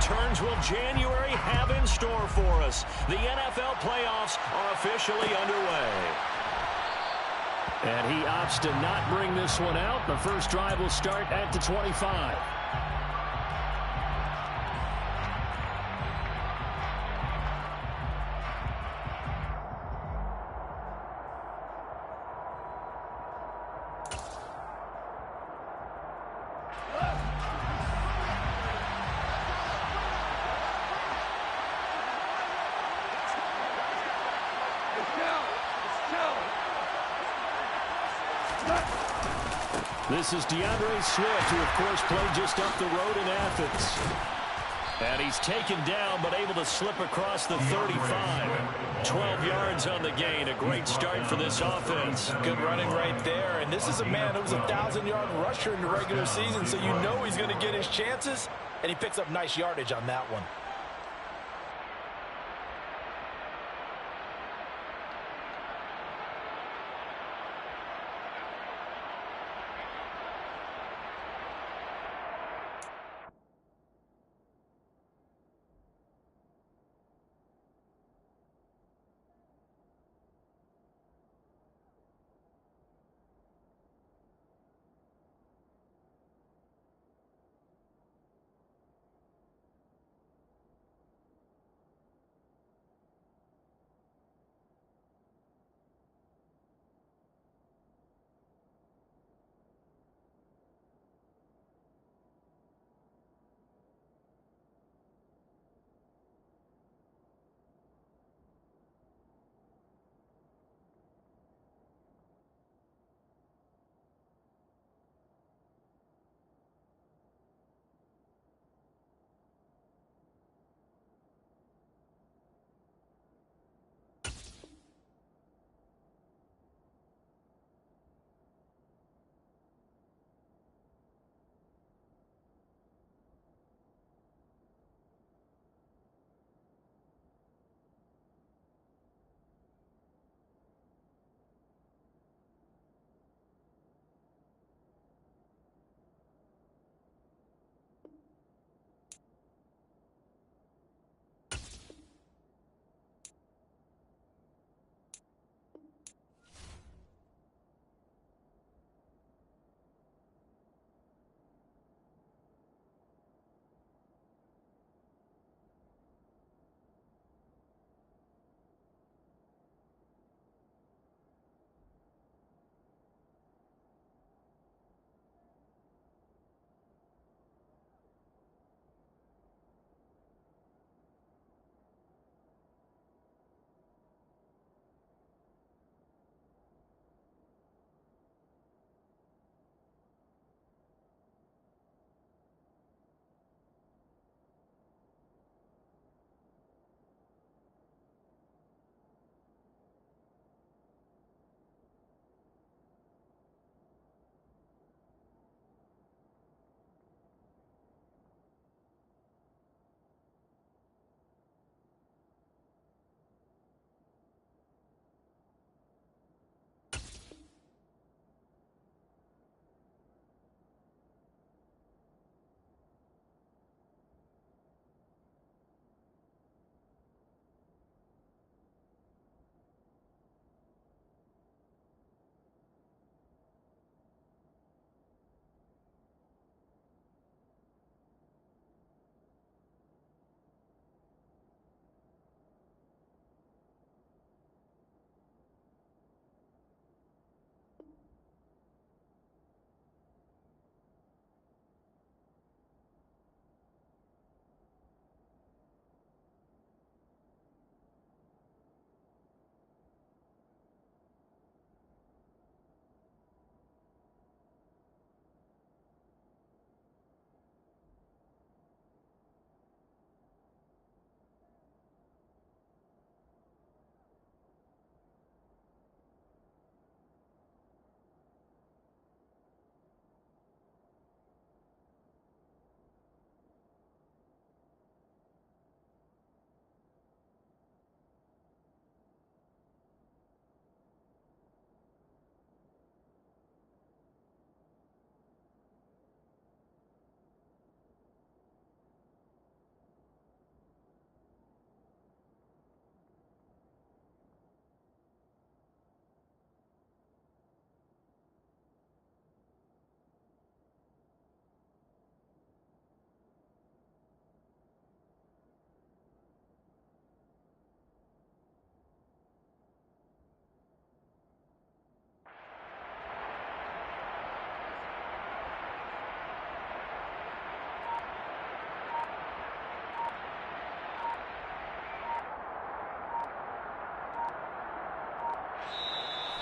turns will January have in store for us? The NFL playoffs are officially underway. And he opts to not bring this one out. The first drive will start at the 25. This is DeAndre Swift, who, of course, played just up the road in Athens. And he's taken down, but able to slip across the 35. 12 yards on the gain. A great start for this offense. Good running right there. And this is a man who was a 1,000-yard rusher in the regular season, so you know he's going to get his chances. And he picks up nice yardage on that one.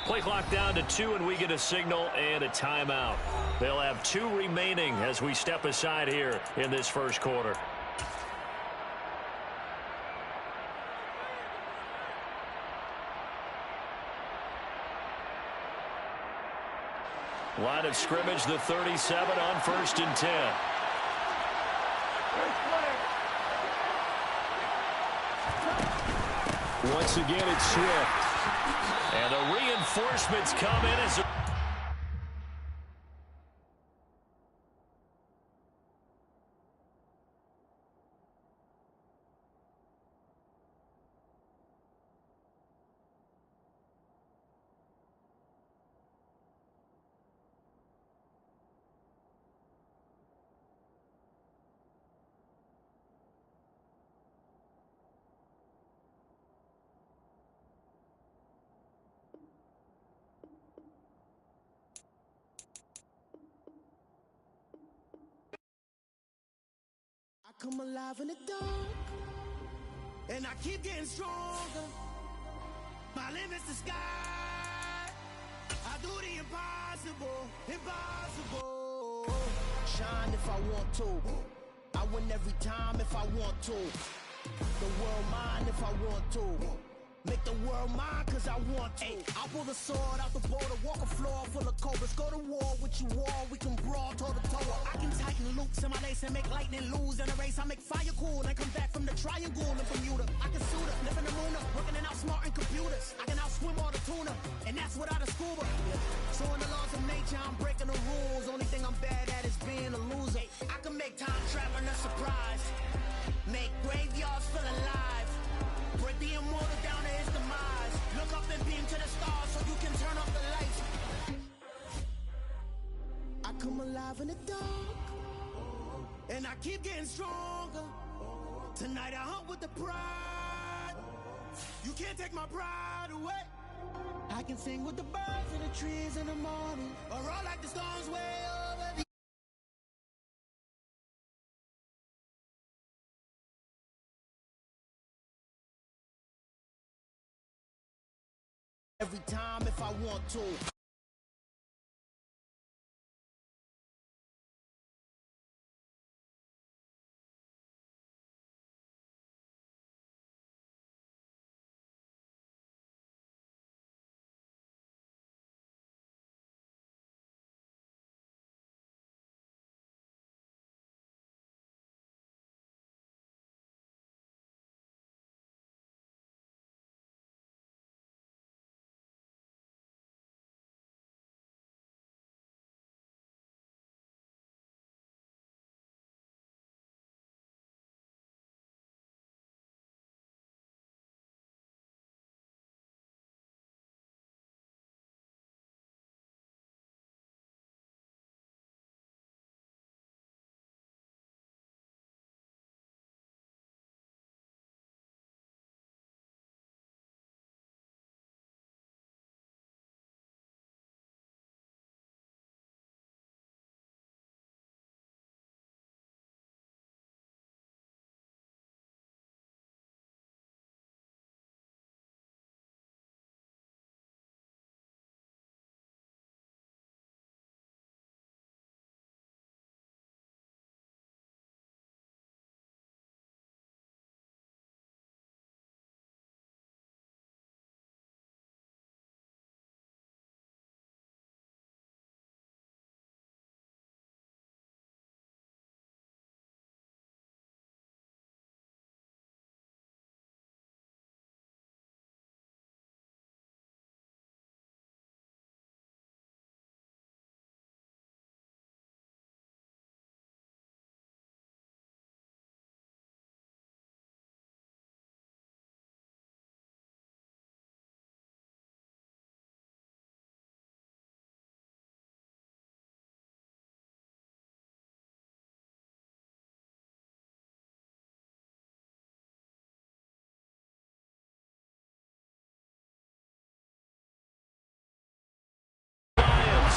Play clock down to 2, and we get a signal and a timeout. They'll have 2 remaining as we step aside here in this first quarter. Line of scrimmage, the 37 on 1st and 10. Once again, it's Swift. And the reinforcements come in as a... Come alive in the dark, and I keep getting stronger. My limit's the sky. I do the impossible, impossible. Shine if I want to. I win every time if I want to. The world mine if I want to. Make the world mine cause I want to. I pull the sword out the border, walk a floor full of cobras. Go to war with you all, we can brawl toe to toe. I can tighten loops in my lace and make lightning lose in a race. I make fire cool and come back from the triangle in Bermuda. I can suit up, live in the moon up, working and outsmarting computers. I can outswim all the tuna, and that's without a scuba. So in the laws of nature, I'm breaking the rules. Only thing I'm bad at is being a loser. I can make time traveling a surprise, make graveyards feel alive. Break the immortal down to his demise. Look up and beam to the stars so you can turn off the lights. I come alive in the dark, and I keep getting stronger. Tonight I hunt with the pride. You can't take my pride away. I can sing with the birds and the trees in the morning, or roll like the storms way over the... Every time if I want to.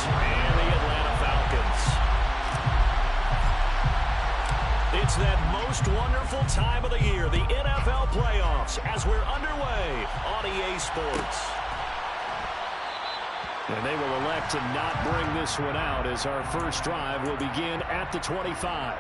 And the Atlanta Falcons. It's that most wonderful time of the year, the NFL playoffs, as we're underway on EA Sports. And they will elect to not bring this one out as our first drive will begin at the 25.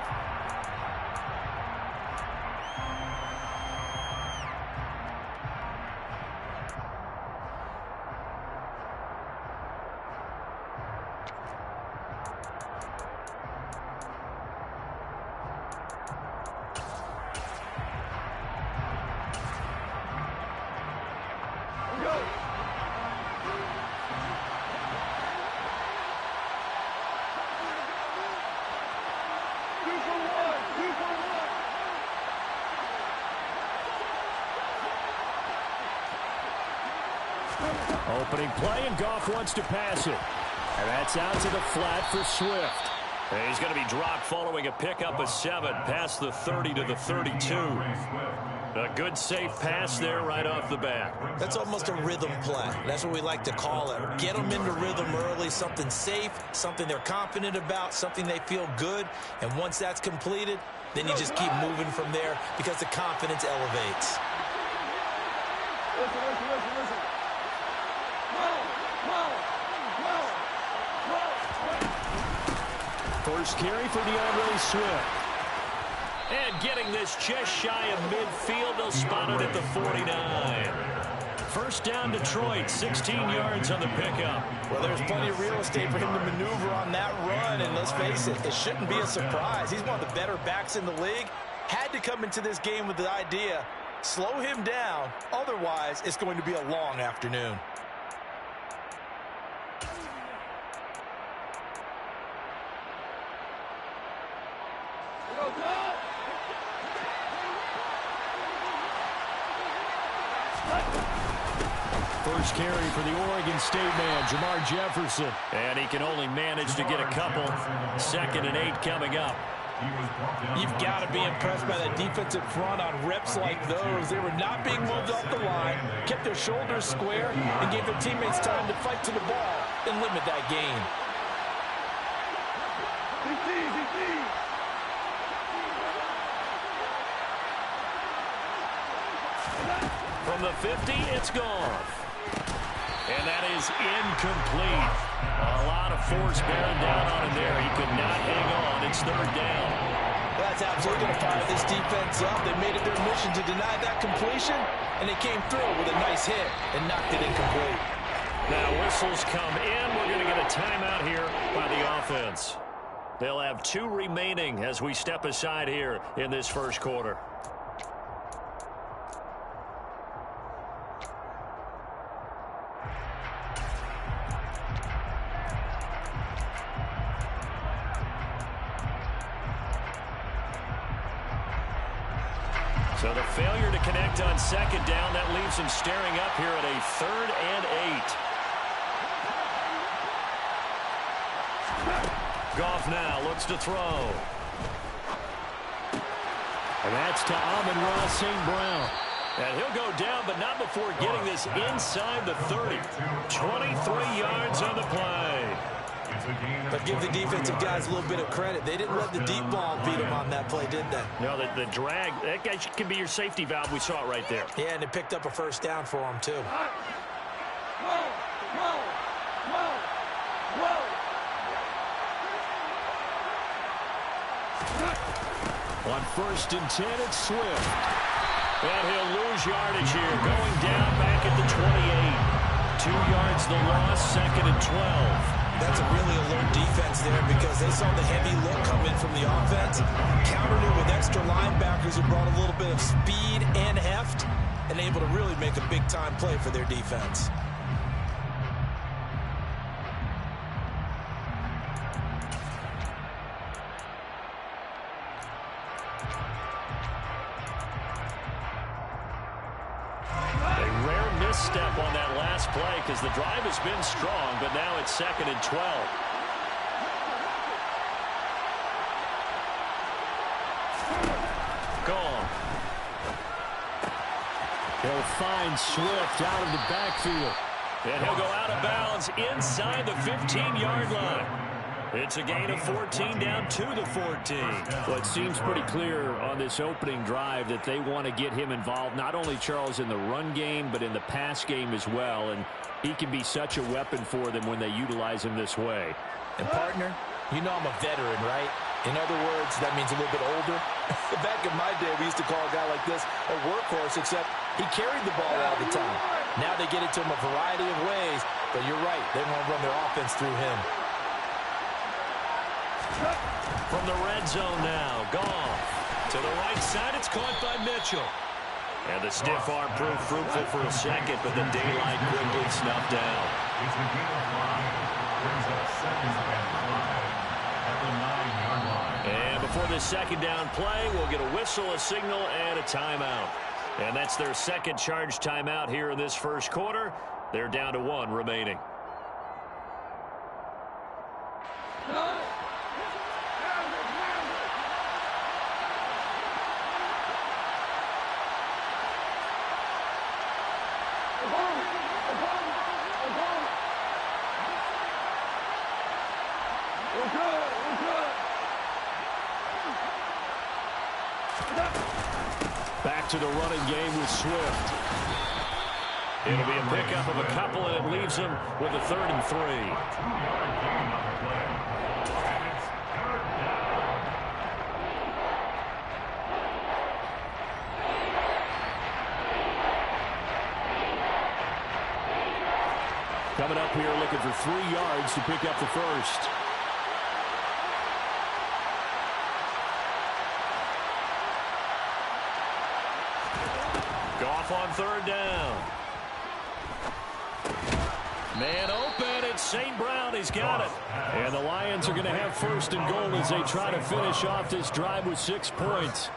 Opening play, and Goff wants to pass it. And that's out to the flat for Swift. And he's going to be dropped following a pickup of 7 past the 30 to the 32. A good, safe pass there right off the bat. That's almost a rhythm play. That's what we like to call it. Get them into rhythm early, something safe, something they're confident about, something they feel good. And once that's completed, then you just keep moving from there because the confidence elevates. Listen. First carry for DeAndre Swift. And getting this just shy of midfield, they'll spot it at the 49. First down, Detroit, 16 yards on the pickup. Well, there's plenty of real estate for him to maneuver on that run, and let's face it, it shouldn't be a surprise. He's one of the better backs in the league. Had to come into this game with the idea, slow him down, otherwise it's going to be a long afternoon. First carry for the Oregon State man, Jamar Jefferson. And he can only manage to get a couple. 2nd and 8 coming up. You've got to be impressed by that defensive front on reps like those. They were not being moved off the line, kept their shoulders square, and gave their teammates time to fight to the ball and limit that gain. From the 50, it's gone. And that is incomplete. A lot of force bearing down on him there. He could not hang on. It's 3rd down. That's absolutely going to fire this defense up. They made it their mission to deny that completion, and they came through with a nice hit and knocked it incomplete. Now whistles come in. We're going to get a timeout here by the offense. They'll have 2 remaining as we step aside here in this first quarter. So the failure to connect on 2nd down, that leaves him staring up here at a 3rd and 8. Goff now looks to throw. And that's to Amon-Ra St. Brown. And he'll go down, but not before getting this inside the 30. 23 yards on the play. But give the defensive guys a little bit of credit. They didn't let the deep ball beat them on that play, did they? No, the drag, that guy can be your safety valve. We saw it right there. Yeah, and they picked up a first down for him, too. On 1st and 10, it's Swift. And he'll lose yardage here, going down back at the 28. 2 yards the loss, 2nd and 12. That's a really alert defense there because they saw the heavy look come in from the offense, countered it with extra linebackers who brought a little bit of speed and heft, and able to really make a big-time play for their defense. Step on that last play because the drive has been strong, but now it's 2nd and 12. Gone. He'll find Swift out of the backfield. And he'll go out of bounds inside the 15-yard line. It's a gain of 14 down to the 14. Well, it seems pretty clear on this opening drive that they want to get him involved, not only, Charles, in the run game, but in the pass game as well. And he can be such a weapon for them when they utilize him this way. And, partner, you know I'm a veteran, right? In other words, that means a little bit older. Back in my day, we used to call a guy like this a workhorse, except he carried the ball all the time. Now they get it to him a variety of ways, but you're right. They want to run their offense through him. From the red zone now, Goff. To the right side, it's caught by Mitchell. And the stiff arm proved fruitful for a second, but the daylight quickly snuffed down. It's a gain of 5. Brings up second and 5 at the 9-yard line. And before this second down play, we'll get a whistle, a signal, and a timeout. And that's their second charge timeout here in this first quarter. They're down to 1 remaining. Back to the running game with Swift. It'll be a pickup of a couple, and it leaves them with a 3rd and 3. Coming up here looking for 3 yards to pick up the first. Goff on 3rd down. Man open, it's St. Brown. He's got it. And the Lions are going to have 1st and goal as they try to finish off this drive with 6 points.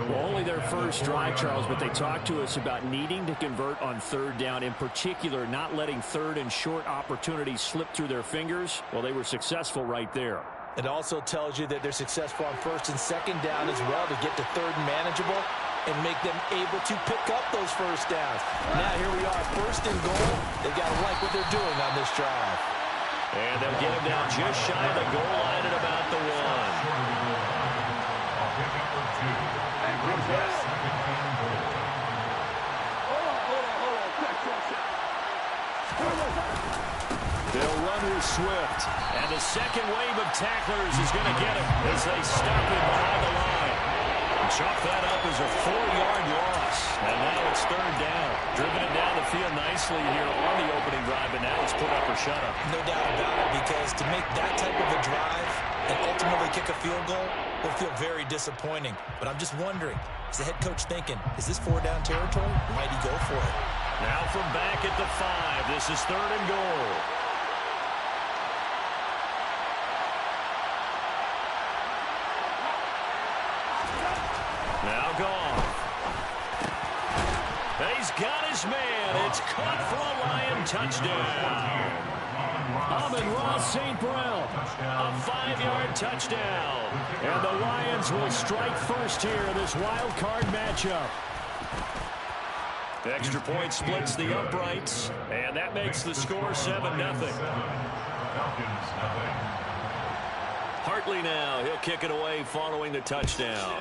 Well, only their first drive, Charles, but they talked to us about needing to convert on 3rd down, in particular not letting 3rd and short opportunities slip through their fingers. Well, they were successful right there. It also tells you that they're successful on 1st and 2nd down as well to get to 3rd and manageable and make them able to pick up those first downs. Now here we are, 1st and goal. They've got to like what they're doing on this drive. And they'll get him down just shy of the goal line at about the 1. They'll run with Swift. And the second wave of tacklers is going to get him as they stop him behind the line. Chalk that up as a 4-yard loss. And now it's 3rd down. Driven it down the field nicely here on the opening drive, but now it's put up or shut up. No doubt about it, because to make that type of a drive and ultimately kick a field goal will feel very disappointing. But I'm just wondering, is the head coach thinking, is this 4-down territory? Might he go for it? Now from back at the 5, this is 3rd and goal. Now Goff. He's got his man. It's caught for a Lion touchdown. Amon-Ra St. Brown. A 5-yard touchdown. And the Lions will strike first here in this wild card matchup. Extra point splits the uprights, and that makes the score 7-0. Hartley now, he'll kick it away following the touchdown.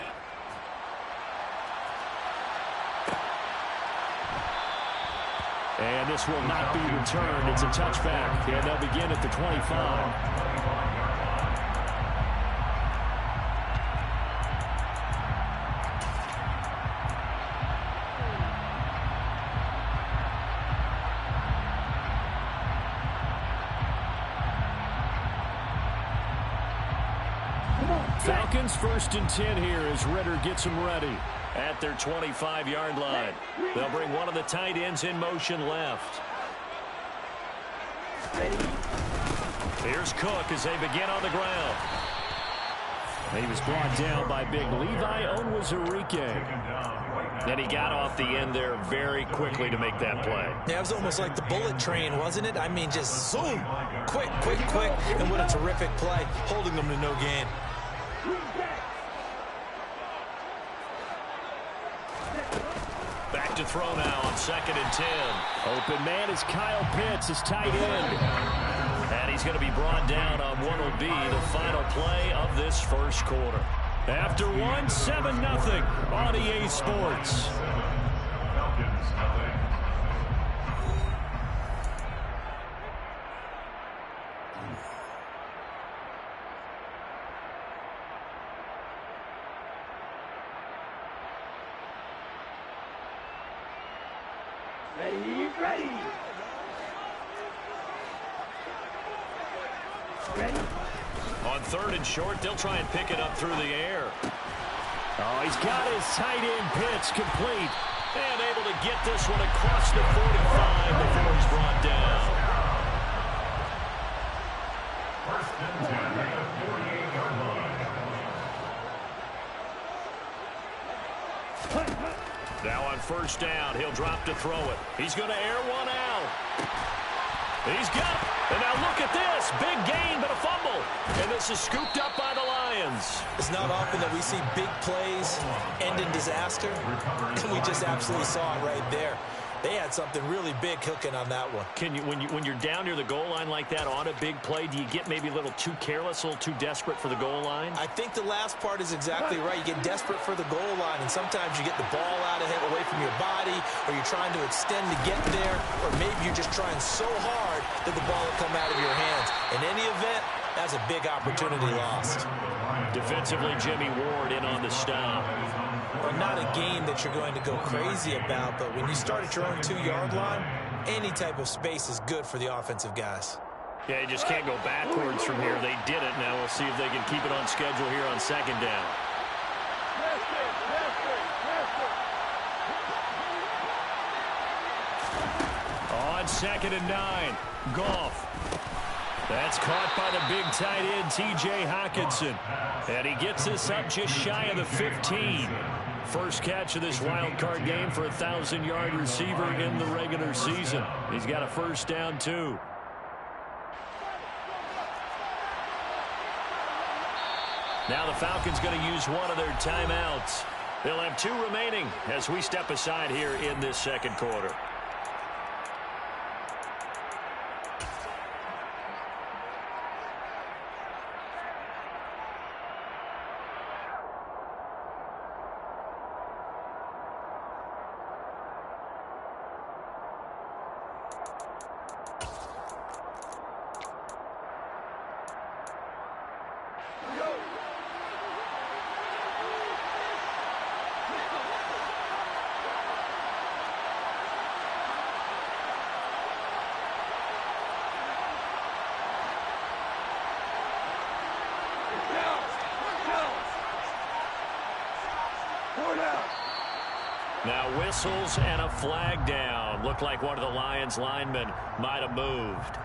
And this will not be returned. It's a touchback, and they'll begin at the 25. Falcons 1st and 10 here as Ritter gets them ready. At their 25-yard line. They'll bring one of the tight ends in motion left. Here's Cook as they begin on the ground. He was brought down by big Levi Onwuzurike. And he got off the end there very quickly to make that play. Yeah, it was almost like the bullet train, wasn't it? I mean, just zoom. Quick, quick, quick. And what a terrific play, holding them to no gain. Back to throw now on 2nd and 10. Open man is Kyle Pitts, his tight end. And he he's going to be brought down on what will be the final play of this first quarter. After one, 7-0 on EA Sports. Falcons, nothing. On third and short, they'll try and pick it up through the air. Oh, he's got his tight end pitch complete. And able to get this one across the 45 before he's brought down. First and 10 at the 48-yard line. Now on first down, he'll drop to throw it. He's going to air one out. He's got it. And now look at this. Big gain, but a fumble. And this is scooped up by the Lions. It's not often that we see big plays end in disaster, and we just absolutely saw it right there. They had something really big cooking on that one. Can you, when you're down near the goal line like that on a big play, do you get maybe a little too careless, a little too desperate for the goal line? I think the last part is exactly right. You get desperate for the goal line, and sometimes you get the ball out of it, away from your body, or you're trying to extend to get there, or maybe you're just trying so hard that the ball will come out of your hands. In any event, that's a big opportunity lost. Defensively, Jimmy Ward in on the stop. Well, not a game that you're going to go crazy about, but when you start at your own 2-yard line, any type of space is good for the offensive guys. Yeah, you just can't go backwards from here. They did it. Now we'll see if they can keep it on schedule here on second down. On 2nd and 9, Goff. That's caught by the big tight end, T.J. Hockenson. And he gets this up just shy of the 15. First catch of this wild card game for a 1,000-yard receiver in the regular season. He's got a first down, too. Now the Falcons going to use one of their timeouts. They'll have 2 remaining as we step aside here in this second quarter. Now whistles and a flag down. Looked like one of the Lions linemen might have moved.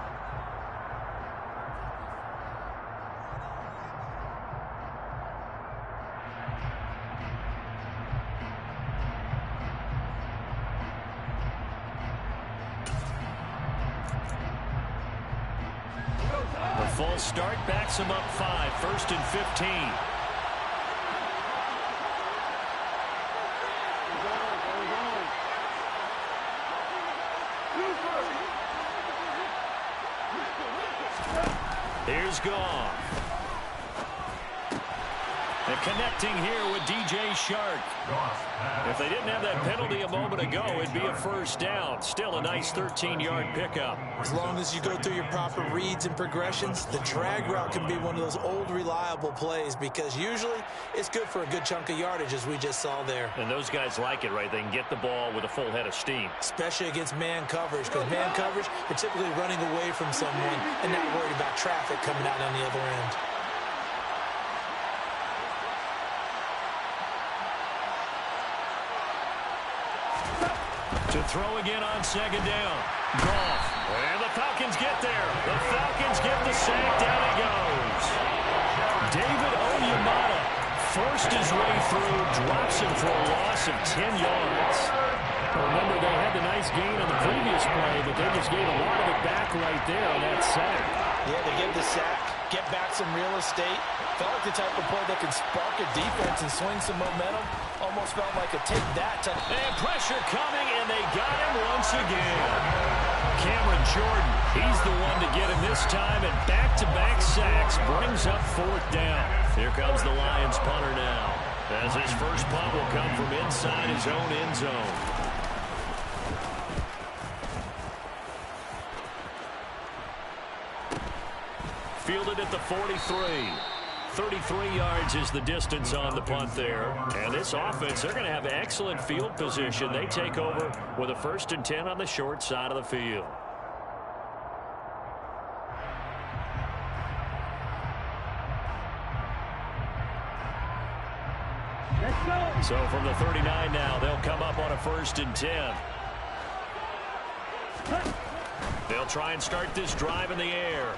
The full start backs him up 5. 1st and 15. Here's Goff. And connecting here with DJ Shark. If they didn't have that penalty a moment ago, it'd be a first down. Still a nice 13-yard pickup. As long as you go through your proper reads and progressions, the drag route can be one of those old reliable plays because usually it's good for a good chunk of yardage as we just saw there. And those guys like it, right? They can get the ball with a full head of steam. Especially against man coverage because man coverage, we're typically running away from someone and not worried about traffic coming out on the other end. To throw again on second down. Goff. And the Falcons get there. The Falcons get the sack. Down he goes. David Onyemata forced his way through, drops him for a loss of 10 yards. Remember, they had the nice gain on the previous play, but they just gave a lot of it back right there on that sack. Yeah, they get the sack, get back some real estate. Felt like the type of play that can spark a defense and swing some momentum. Almost felt like a take that type. And pressure coming, and they got him once again. Cameron Jordan He's the one to get him this time, and back-to-back sacks brings up 4th down. Here comes the Lions punter now, as his first punt will come from inside his own end zone. Fielded at the 43. 33 yards is the distance on the punt there. And this offense, they're going to have excellent field position. They take over with a 1st and 10 on the short side of the field. So from the 39 now, they'll come up on a 1st and 10. They'll try and start this drive in the air.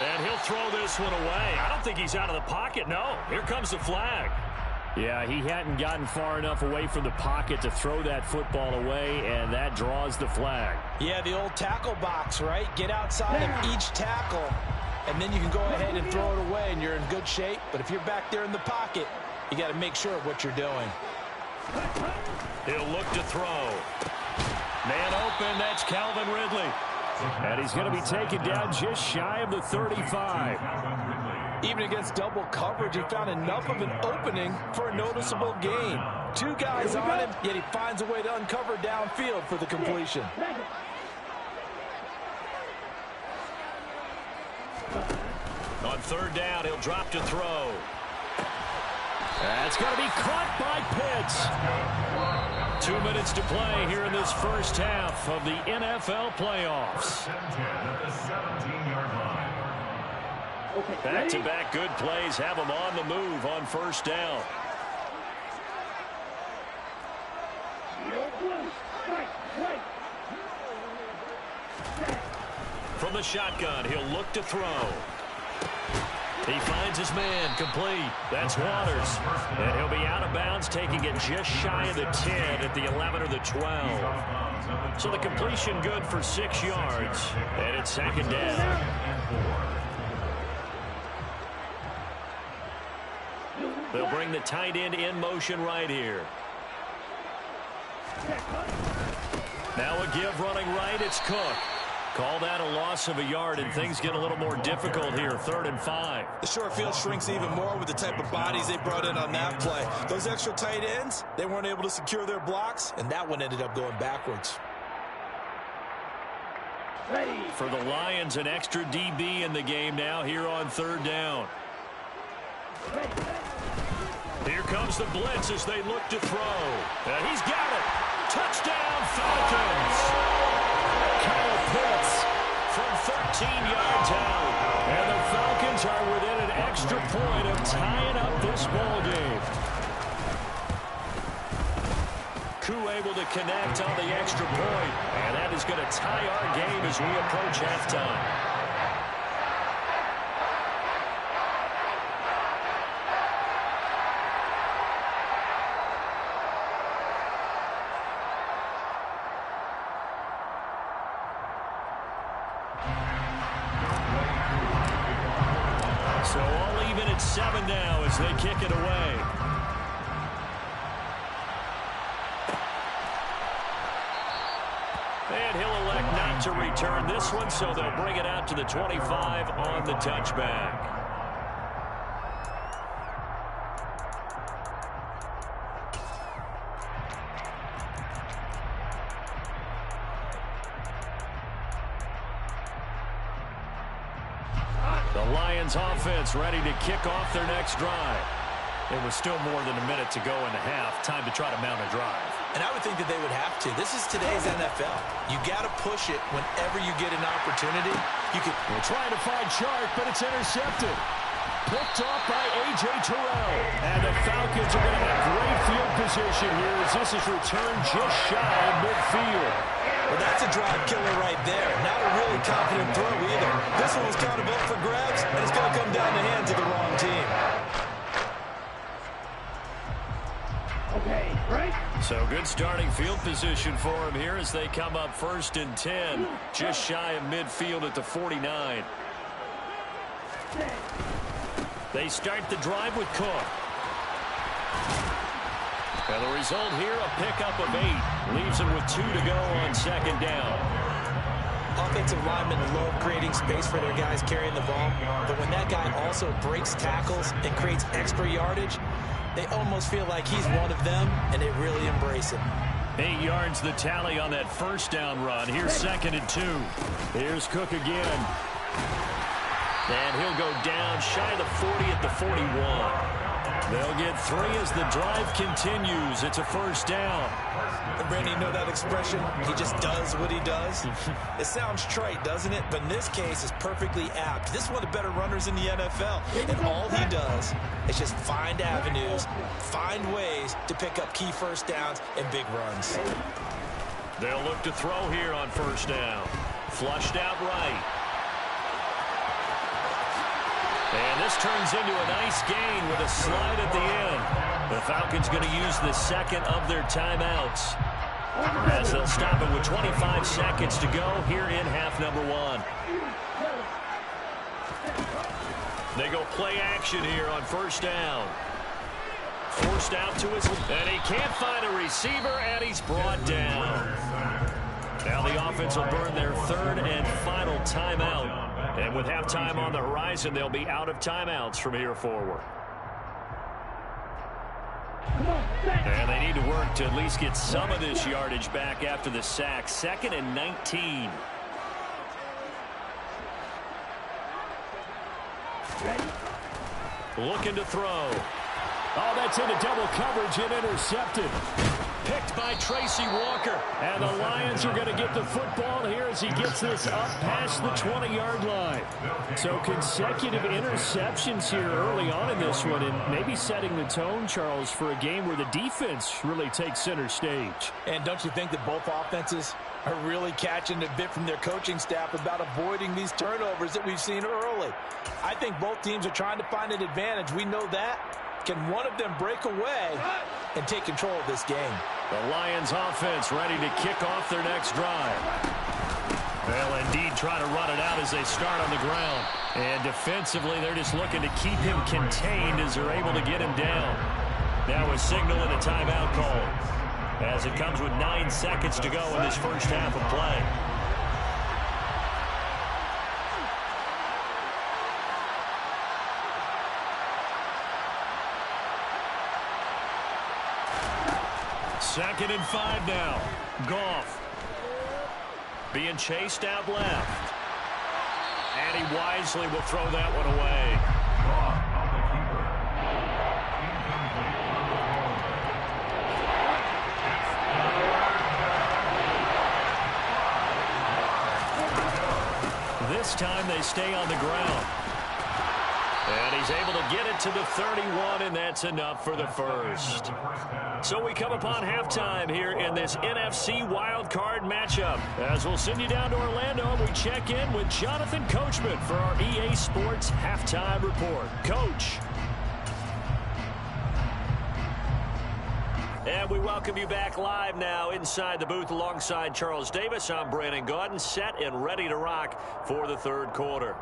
And he'll throw this one away. I don't think he's out of the pocket. No, here comes the flag. Yeah, he hadn't gotten far enough away from the pocket to throw that football away, and that draws the flag. Yeah, the old tackle box, right? Get outside of each tackle, and then you can go ahead and throw it away, and you're in good shape. But if you're back there in the pocket, you got to make sure of what you're doing. He'll look to throw. Man open, that's Calvin Ridley. And he's going to be taken down just shy of the 35. Even against double coverage, he found enough of an opening for a noticeable gain. 2 guys on him, yet he finds a way to uncover downfield for the completion. On 3rd down, he'll drop to throw. That's going to be caught by Pitts. 2 minutes to play here in this first half of the NFL playoffs. Back-to-back good plays have them on the move on 1st down. From the shotgun, he'll look to throw. He finds his man, complete. That's Waters. And he'll be out of bounds, taking it just shy of the 10 at the 11 or the 12. So the completion good for 6 yards. And it's 2nd down. They'll bring the tight end in motion right here. Now a give running right, it's Cook. Call that a loss of a yard, and things get a little more difficult here. 3rd and 5. The short field shrinks even more with the type of bodies they brought in on that play. Those extra tight ends, they weren't able to secure their blocks, and that one ended up going backwards. For the Lions, an extra DB in the game now here on 3rd down. Here comes the blitz as they look to throw. And he's got it. Touchdown, Falcons. Kyle Pitts from 13 yards out. And the Falcons are within an extra point of tying up this ball game. Koo able to connect on the extra point. And that is going to tie our game as we approach halftime. So all even at 7 now as they kick it away. And he'll elect not to return this one, so they'll bring it out to the 25 on the touchback. The Lions offense ready to kick off their next drive. It was still more than a minute to go in the half. Time to try to mount a drive. And I would think that they would have to. This is today's NFL. You got to push it whenever you get an opportunity. We're trying to find Sharp, but it's intercepted. Picked off by A.J. Terrell. And the Falcons are going to have great field position here as this is returned just shy of midfield. Well, that's a drive killer right there. Not a really confident throw either. This one was kind of up for grabs, and it's going to come down the hands of the wrong team. Okay, right? So good starting field position for him here as they come up 1st and 10. Just shy of midfield at the 49. They start the drive with Cook. And the result here, a pickup of 8. Leaves him with 2 to go on second down. Offensive linemen love creating space for their guys carrying the ball, but when that guy also breaks tackles and creates extra yardage, they almost feel like he's one of them, and they really embrace him. 8 yards the tally on that first down run. Here's 2nd and 2. Here's Cook again. And he'll go down shy of the 40 at the 41. They'll get 3 as the drive continues. It's a first down. And Brandon, you know that expression? He just does what he does. It sounds trite, doesn't it? But in this case, it's perfectly apt. This is one of the better runners in the NFL. And all he does is just find avenues, find ways to pick up key first downs and big runs. They'll look to throw here on first down. Flushed out right. And this turns into a nice gain with a slide at the end. The Falcons going to use the second of their timeouts, as they'll stop it with 25 seconds to go here in half number 1. They go play action here on first down. Forced out to his, and he can't find a receiver, and he's brought down. Now the offense will burn their 3rd and final timeout. And with halftime on the horizon, they'll be out of timeouts from here forward. And they need to work to at least get some of this yardage back after the sack. 2nd and 19. Looking to throw. Oh, that's into double coverage and intercepted. Picked by Tracy Walker. And the Lions are going to get the football here as he gets this up past the 20-yard line. So consecutive interceptions here early on in this one, and maybe setting the tone, Charles, for a game where the defense really takes center stage. And don't you think that both offenses are really catching a bit from their coaching staff about avoiding these turnovers that we've seen early? I think both teams are trying to find an advantage. We know that. Can one of them break away and take control of this game? The Lions offense ready to kick off their next drive. They'll indeed try to run it out as they start on the ground. And defensively, they're just looking to keep him contained as they're able to get him down. Now a signal and a timeout call, as it comes with 9 seconds to go in this first half of play. Second and 5 now. Goff being chased out left. And he wisely will throw that one away. This time they stay on the ground. And he's able to get it to the 31, and that's enough for the first. So we come upon halftime here in this NFC wildcard matchup. As we'll send you down to Orlando, we check in with Jonathan Coachman for our EA Sports Halftime Report. Coach. And we welcome you back live now inside the booth alongside Charles Davis. I'm Brandon Gaudin, set and ready to rock for the third quarter.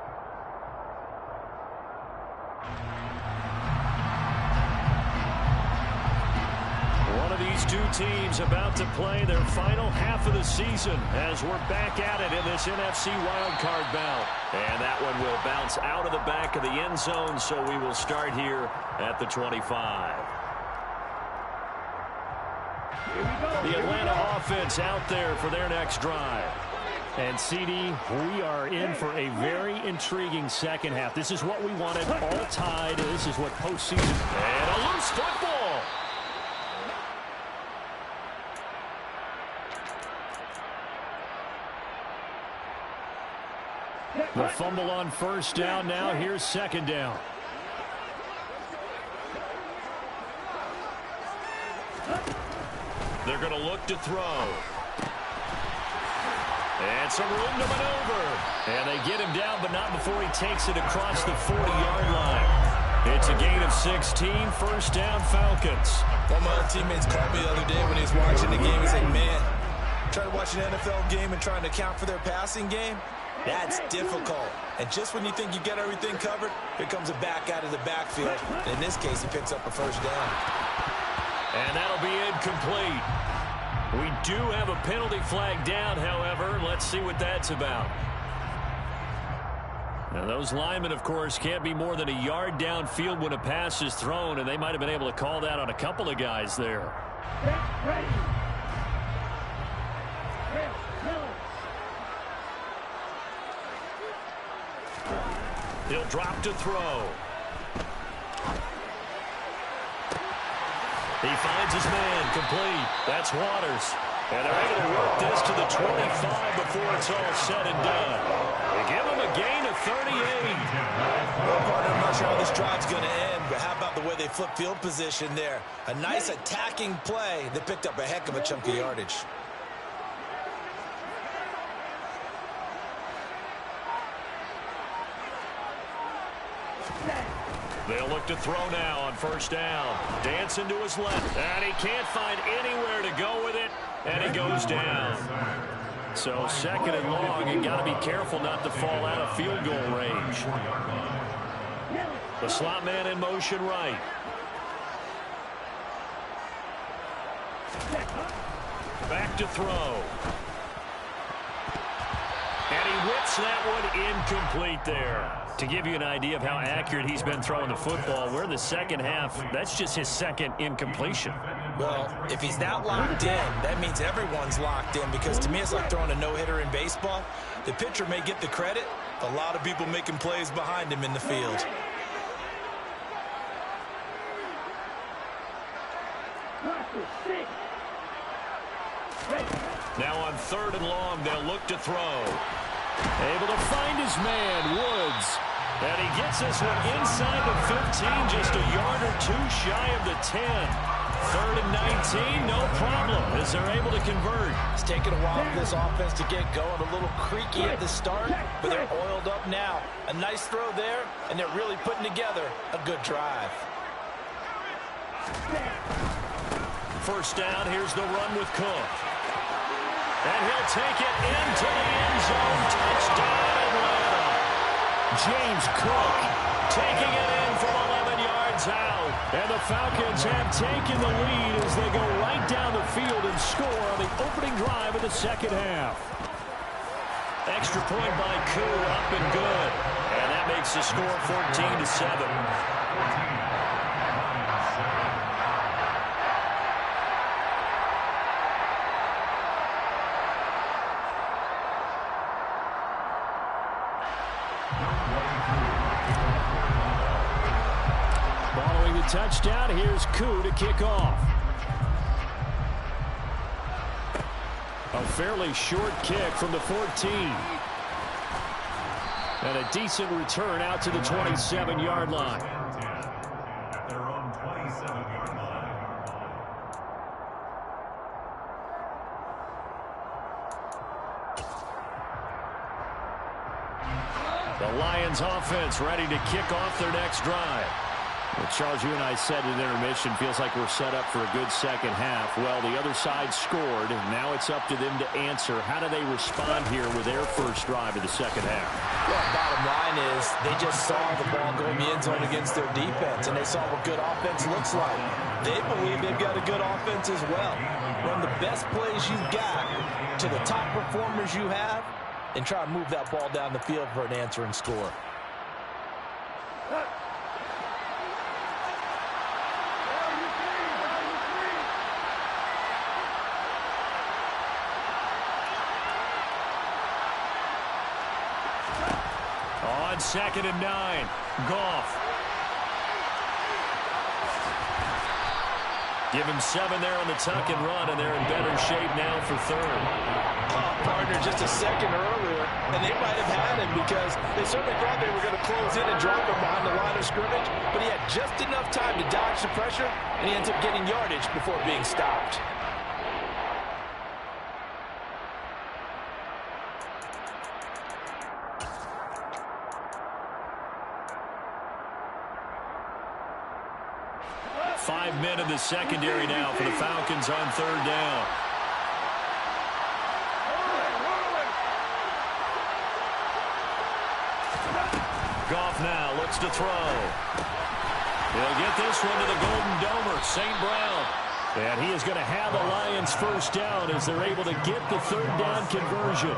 One of these two teams about to play their final half of the season as we're back at it in this NFC wildcard bout. And that one will bounce out of the back of the end zone, so we will start here at the 25. The Atlanta offense out there for their next drive. And, CD, we are in for a very intriguing second half. This is what we wanted all tied. This is what postseason. And a loose football. The fumble on first down. Now here's second down. They're going to look to throw. And some room to maneuver. And they get him down, but not before he takes it across the 40-yard line. It's a gain of 16, first down Falcons. One of my teammates called me the other day when he was watching the game. He said, man, trying to watch an NFL game and trying to account for their passing game, that's difficult. And just when you think you get everything covered, here comes a back out of the backfield. In this case, he picks up a first down. And that'll be incomplete. We do have a penalty flag down, however. Let's see what that's about. Now, those linemen, of course, can't be more than a yard downfield when a pass is thrown, and they might have been able to call that on a couple of guys there. He'll drop to throw. He finds his man, complete. That's Waters. And they're able to work this to the 25 before it's all said and done. They give him a gain of 38. Well, partner, I'm not sure how this drive's going to end, but how about the way they flip field position there? A nice attacking play that picked up a heck of a chunk of yardage. They'll look to throw now on first down. Dancing to his left. And he can't find anywhere to go with it. And he goes down. So second and long, you got to be careful not to fall out of field goal range. The slot man in motion right. Back to throw. And he whips that one incomplete there. To give you an idea of how accurate he's been throwing the football, we're in the second half. That's just his second incompletion. Well, if he's not locked in, that means everyone's locked in, because to me it's like throwing a no-hitter in baseball. The pitcher may get the credit, a lot of people making plays behind him in the field. Now on third and long, they'll look to throw. Able to find his man, Woods. And he gets this one inside the 15, just a yard or two shy of the 10. Third and 19, no problem, as they're able to convert. It's taken a while for this offense to get going, a little creaky at the start, but they're oiled up now. A nice throw there, and they're really putting together a good drive. First down, here's the run with Cook. And he'll take it into the end zone. Touchdown, Atlanta. James Cook taking it in from 11 yards out. And the Falcons have taken the lead as they go right down the field and score on the opening drive of the second half. Extra point by Koo, up and good. And that makes the score 14-7. Following the touchdown, here's Koo to kick off. A fairly short kick from the 14. And a decent return out to the 27-yard line. At their own 27-yard line. The Lions offense ready to kick off their next drive. Well, Charles, you and I said at intermission, feels like we're set up for a good second half. Well, the other side scored, and now it's up to them to answer. How do they respond here with their first drive of the second half? Well, bottom line is they just saw the ball go in the end zone against their defense, and they saw what good offense looks like. They believe they've got a good offense as well. Run the best plays you've got to the top performers you have, and try to move that ball down the field for an answering score. On second and 9, Goff. Give him 7 there on the tuck and run, and they're in better shape now for third. Partner just a second earlier, and they might have had him because they certainly thought they were going to close in and drop him behind the line of scrimmage, but he had just enough time to dodge the pressure, and he ends up getting yardage before being stopped. Five men in the secondary now for the Falcons on third down. Goff now looks to throw. He'll get this one to the Golden Domer, St. Brown. And he is going to have the Lions first down as they're able to get the third down conversion.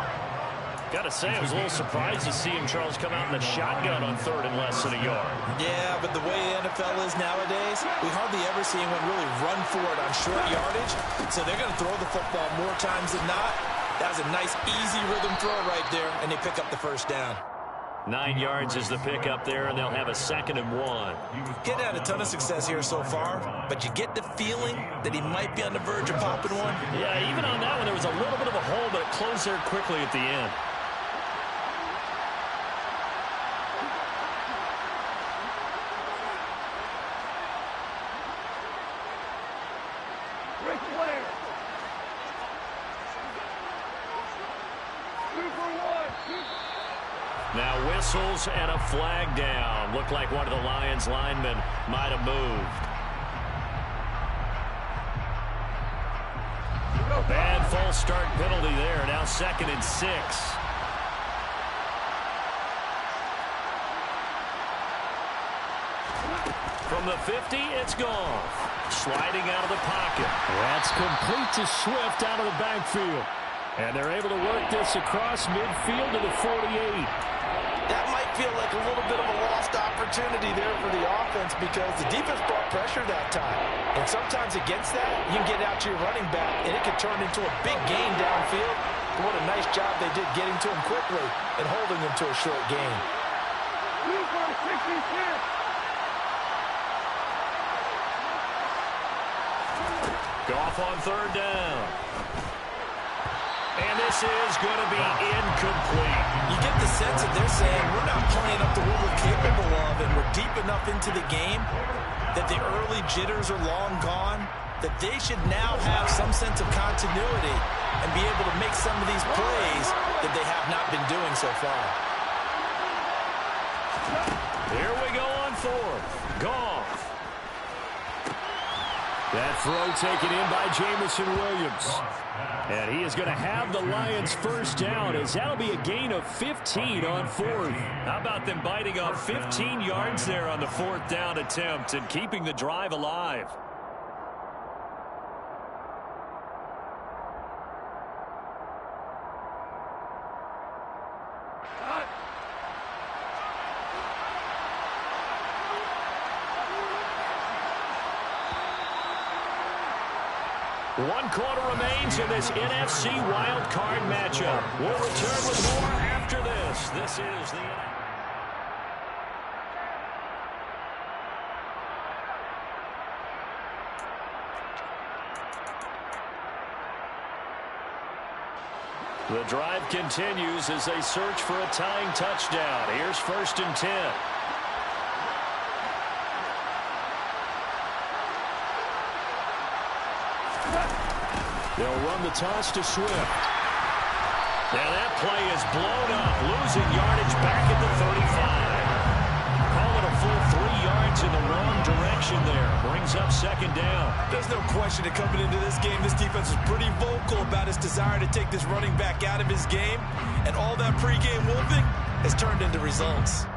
Got to say, I was a little surprised to see him, Charles, come out in the shotgun on third and less than a yard. Yeah, but the way the NFL is nowadays, we hardly ever see anyone really run for it on short yardage. So they're going to throw the football more times than not. That was a nice, easy rhythm throw right there, and they pick up the first down. 9 yards is the pickup there, and they'll have a 2nd and 1. Getting had a ton of success here so far, but you get the feeling that he might be on the verge of popping one. Yeah, even on that one, there was a little bit of a hole, but it closed there quickly at the end. Now whistles and a flag down. Looked like one of the Lions linemen might have moved. A bad false start penalty there. Now 2nd and 6. From the 50, it's gone. Sliding out of the pocket. That's complete to Swift out of the backfield. And they're able to work this across midfield to the 48. That might feel like a little bit of a lost opportunity there for the offense because the defense brought pressure that time. And sometimes against that, you can get out to your running back, and it can turn into a big gain downfield. But what a nice job they did getting to him quickly and holding him to a short gain. Goff on third down. And this is going to be incomplete. You get the sense that they're saying we're not playing up to what we're capable of, and we're deep enough into the game that the early jitters are long gone, that they should now have some sense of continuity and be able to make some of these plays that they have not been doing so far. Here we go on 4th. Goff. That throw taken in by Jamison Williams. And he is going to have the Lions first down as that'll be a gain of 15 on 4th. How about them biting off 15 yards there on the 4th down attempt and keeping the drive alive? One quarter remains in this NFC Wild Card matchup. We'll return with more after this. This is the... The drive continues as they search for a tying touchdown. Here's 1st and 10. They'll run the toss to Swift. Now that play is blown up, losing yardage back at the 35. Call it a full 3 yards in the wrong direction there. Brings up 2nd down. There's no question that coming into this game, this defense is pretty vocal about its desire to take this running back out of his game. And all that pregame wolfing has turned into results.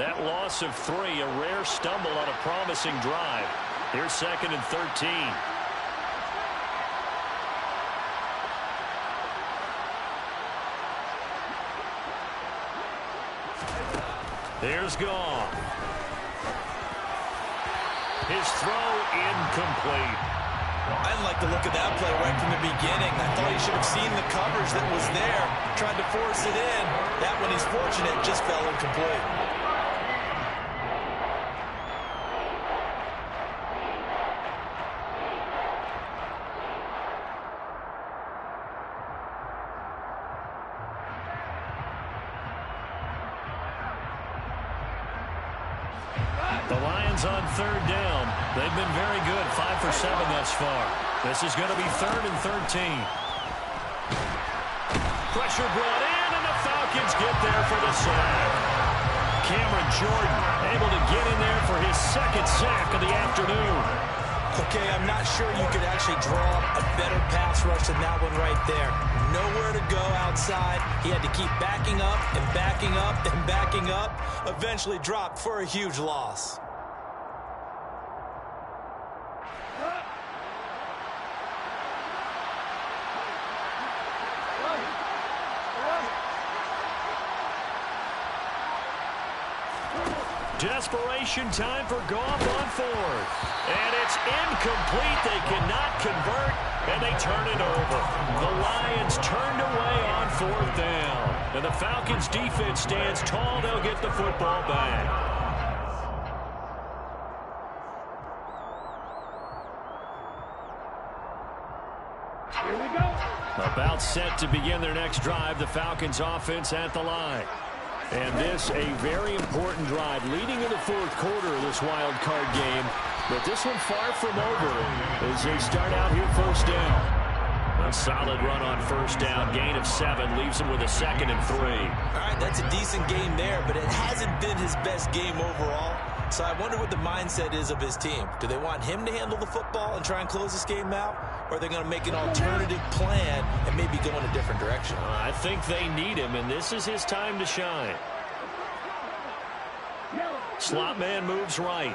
That loss of 3, a rare stumble on a promising drive. Here's 2nd and 13. Here's Goff. His throw incomplete. I didn't like the look of that play right from the beginning. I thought he should have seen the coverage that was there, tried to force it in. That one, he's fortunate, just fell incomplete. The Lions on 3rd down. They've been very good, 5 for 7 thus far. This is going to be 3rd and 13. Pressure brought in, and the Falcons get there for the sack. Cameron Jordan able to get in there for his 2nd sack of the afternoon. Okay, I'm not sure you could actually draw a better pass rush than that one right there. Nowhere to go outside. He had to keep backing up and backing up and backing up. Eventually dropped for a huge loss. Desperation time for Goff on fourth. And it's incomplete. They cannot convert, and they turn it over. The Lions turned away on fourth down. And the Falcons defense stands tall. They'll get the football back. Here we go. About set to begin their next drive. The Falcons offense at the line. And this a very important drive leading in the fourth quarter of this wild card game. But this one far from over as they start out here first down. A solid run on first down. Gain of 7 leaves them with a 2nd and 3. All right, that's a decent game there, but it hasn't been his best game overall. So I wonder what the mindset is of his team. Do they want him to handle the football and try and close this game out? Or are they going to make an alternative plan and maybe go in a different direction? I think they need him, and this is his time to shine. Slot man moves right.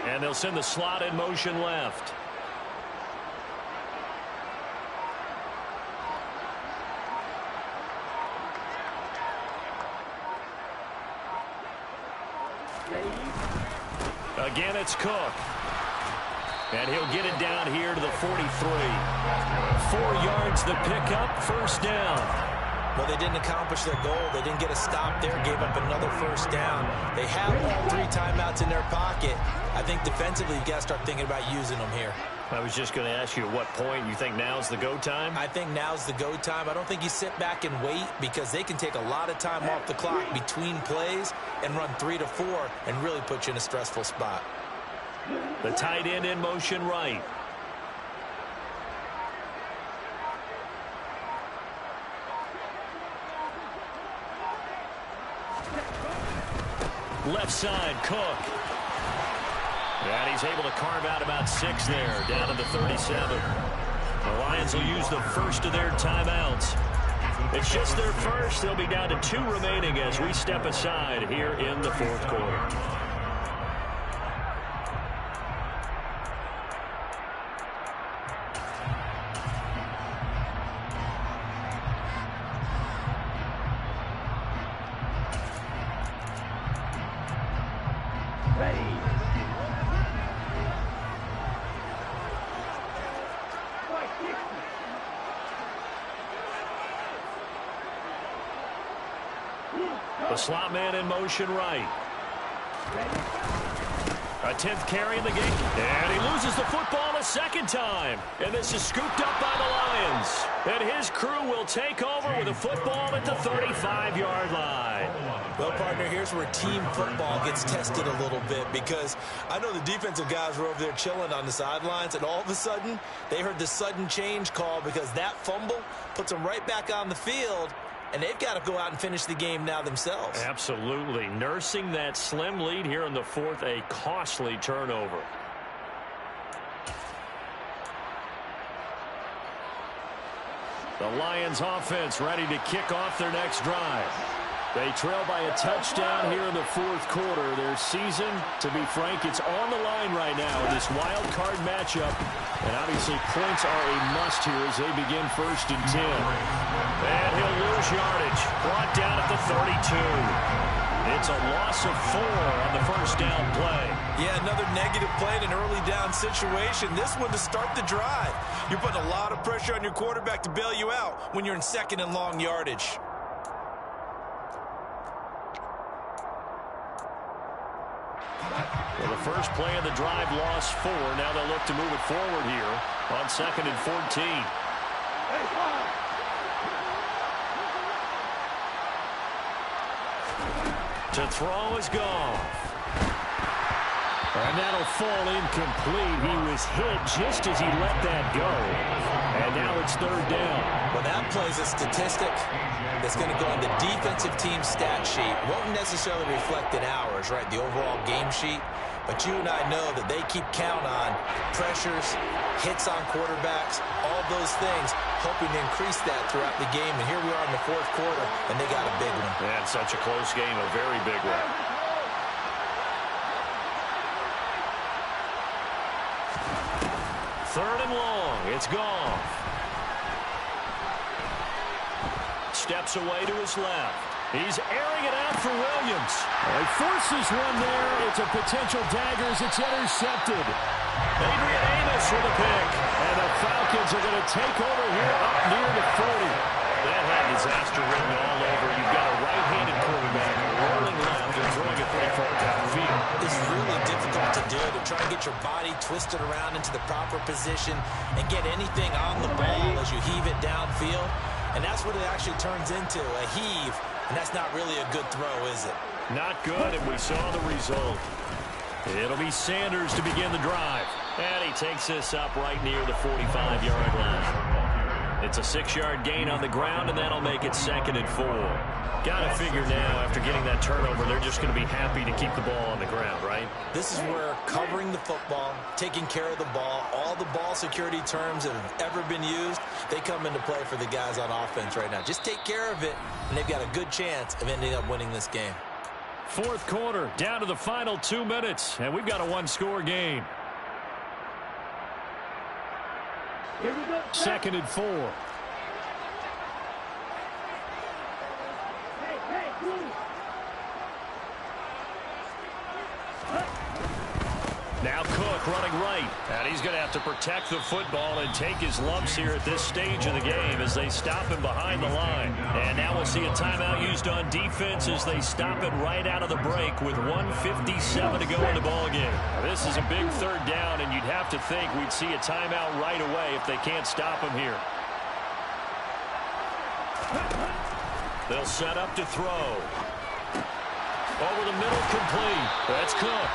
And they'll send the slot in motion left. Again, it's Cook. And he'll get it down here to the 43. 4 yards the pickup, first down. Well, they didn't accomplish their goal. They didn't get a stop there, gave up another first down. They have all 3 timeouts in their pocket. I think defensively you got to start thinking about using them here. I was just going to ask you at what point you think now's the go time? I think now's the go time. I don't think you sit back and wait because they can take a lot of time off the clock between plays and run 3 to 4 and really put you in a stressful spot. The tight end in motion right. Left side, Cook. And he's able to carve out about 6 there, down to the 37. The Lions will use the first of their timeouts. It's just their first. They'll be down to 2 remaining as we step aside here in the fourth quarter. The slot man in motion right. A 10th carry in the game. And he loses the football a second time. And this is scooped up by the Lions. And his crew will take over with a football at the 35-yard line. Well, partner, here's where team football gets tested a little bit because I know the defensive guys were over there chilling on the sidelines, and all of a sudden they heard the sudden change call because that fumble puts them right back on the field. And they've got to go out and finish the game now themselves. Absolutely. Nursing that slim lead here in the fourth, a costly turnover. The Lions offense ready to kick off their next drive. They trail by a touchdown here in the fourth quarter. Their season, to be frank, it's on the line right now in this wild card matchup. And obviously points are a must here as they begin 1st and 10. And he'll lose yardage. Brought down at the 32. It's a loss of 4 on the first down play. Yeah, another negative play in an early down situation. This one to start the drive. You're putting a lot of pressure on your quarterback to bail you out when you're in 2nd and long yardage. Well, the first play of the drive lost 4. Now they'll look to move it forward here on 2nd and 14. To throw is Goff. And that'll fall incomplete. He was hit just as he let that go. And now it's third down. Well, that plays a statistic that's going to go on the defensive team stat sheet. Won't necessarily reflect in ours, right, the overall game sheet. But you and I know that they keep count on pressures, hits on quarterbacks, all those things, hoping to increase that throughout the game. And here we are in the fourth quarter, and they got a big one. Yeah, it's such a close game, a very big one. Third and long. It's gone. Steps away to his left. He's airing it out for Williams. He forces one there. It's a potential dagger as it's intercepted. Adrian Amos with a pick. And the Falcons are going to take over here up near the 40. That had disaster written all over. You've got a right-handed quarterback rolling left and throwing it pretty far downfield. It's really difficult to do, to try and get your body twisted around into the proper position and get anything on the ball as you heave it downfield. And that's what it actually turns into, a heave. And that's not really a good throw, is it? Not good, and we saw the result. It'll be Sanders to begin the drive. And he takes this up right near the 45-yard line. It's a 6-yard gain on the ground, and that'll make it 2nd and 4. Got to figure now, after getting that turnover, they're just going to be happy to keep the ball on the ground, right? This is where covering the football, taking care of the ball, all the ball security terms that have ever been used, they come into play for the guys on offense right now. Just take care of it, and they've got a good chance of ending up winning this game. Fourth quarter, down to the final 2 minutes, and we've got a one-score game. 2nd and 4. Now Cook running right. And he's going to have to protect the football and take his lumps here at this stage of the game as they stop him behind the line. And now we'll see a timeout used on defense as they stop it right out of the break with 1:57 to go in the ballgame. This is a big third down, and you'd have to think we'd see a timeout right away if they can't stop him here. They'll set up to throw. Over the middle, complete. That's Cook.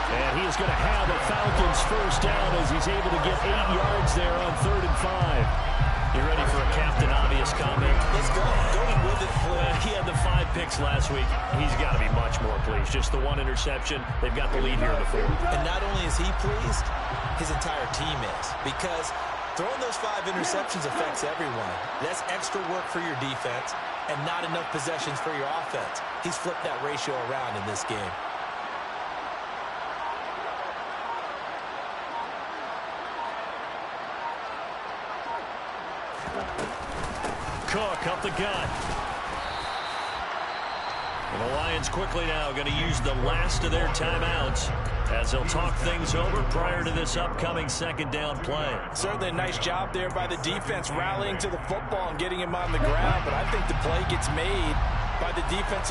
And he is going to have the Falcons first down as he's able to get 8 yards there on 3rd and 5. You ready for a Captain Obvious comment? Let's go. Going with it. He had the 5 picks last week. He's got to be much more pleased. Just the 1 interception. They've got the lead here in the 4th. And not only is he pleased, his entire team is. Because throwing those 5 interceptions affects everyone. That's extra work for your defense and not enough possessions for your offense. He's flipped that ratio around in this game. Cook up the gut. And the Lions quickly now going to use the last of their timeouts as they'll talk things over prior to this upcoming 2nd down play. Certainly a nice job there by the defense rallying to the football and getting him on the ground, but I think the play gets made by the defensive